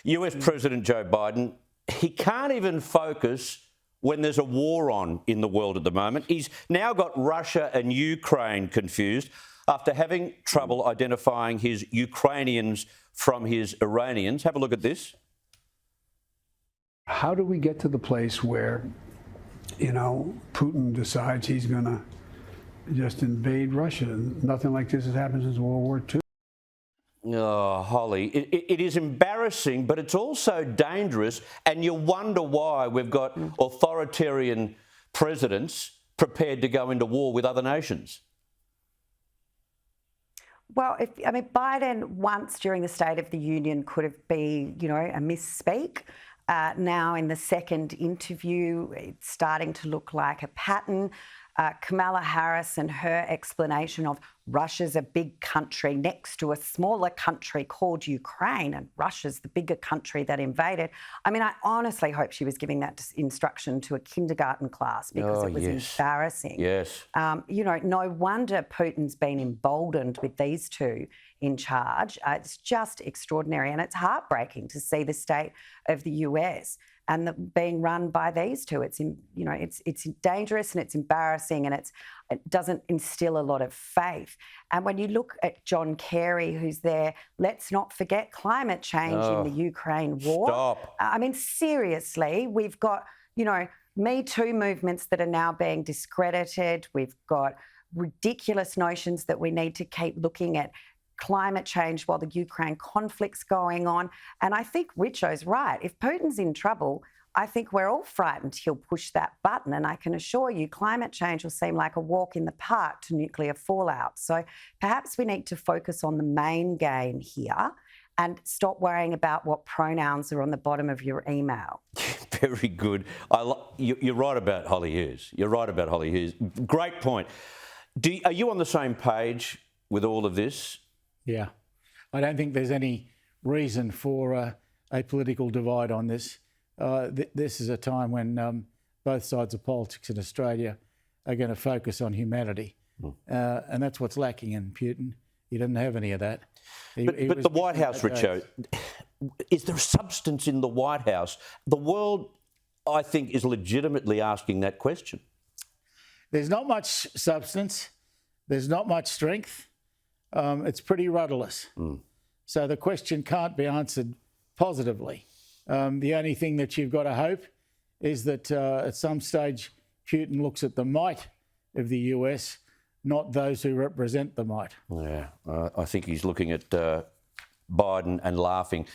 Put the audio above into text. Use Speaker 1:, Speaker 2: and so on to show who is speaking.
Speaker 1: US President Joe Biden, he can't even focus when there's a war on in the world at the moment. He's now got Russia and Ukraine confused after having trouble identifying his Ukrainians from his Iranians. Have a look at this.
Speaker 2: How do we get to the place where, Putin decides he's going to just invade Russia? Nothing like this has happened since World War II.
Speaker 1: Oh, Hollie, it is embarrassing, but it's also dangerous, and you wonder why we've got authoritarian presidents prepared to go into war with other nations.
Speaker 3: Well, Biden once during the State of the Union could have been, a misspeak. Now in the second interview, it's starting to look like a pattern. Kamala Harris and her explanation of Russia's a big country next to a smaller country called Ukraine, and Russia's the bigger country that invaded. I honestly hope she was giving that instruction to a kindergarten class because it was embarrassing.
Speaker 1: Yes.
Speaker 3: No wonder Putin's been emboldened with these two in charge. It's just extraordinary, and it's heartbreaking to see the state of the US and being run by these two. It's dangerous and it's embarrassing, and it doesn't instill a lot of faith. And when you look at John Kerry, who's there, let's not forget climate change in the Ukraine war.
Speaker 1: Stop.
Speaker 3: Seriously, we've got, Me Too movements that are now being discredited. We've got ridiculous notions that we need to keep looking at climate change while the Ukraine conflict's going on. And I think Richo's right. If Putin's in trouble, I think we're all frightened he'll push that button. And I can assure you climate change will seem like a walk in the park to nuclear fallout. So perhaps we need to focus on the main game here and stop worrying about what pronouns are on the bottom of your email.
Speaker 1: Very good. You're right about Hollie Hughes. You're right about Hollie Hughes. Great point. Are you on the same page with all of this?
Speaker 4: Yeah. I don't think there's any reason for a political divide on this. This is a time when both sides of politics in Australia are going to focus on humanity. And that's what's lacking in Putin. He didn't have any of that.
Speaker 1: But the White House, Richo, is there substance in the White House? The world, I think, is legitimately asking that question.
Speaker 4: There's not much substance. There's not much strength. It's pretty rudderless. So the question can't be answered positively. The only thing that you've got to hope is that at some stage Putin looks at the might of the US, not those who represent the might.
Speaker 1: Yeah, I think he's looking at Biden and laughing.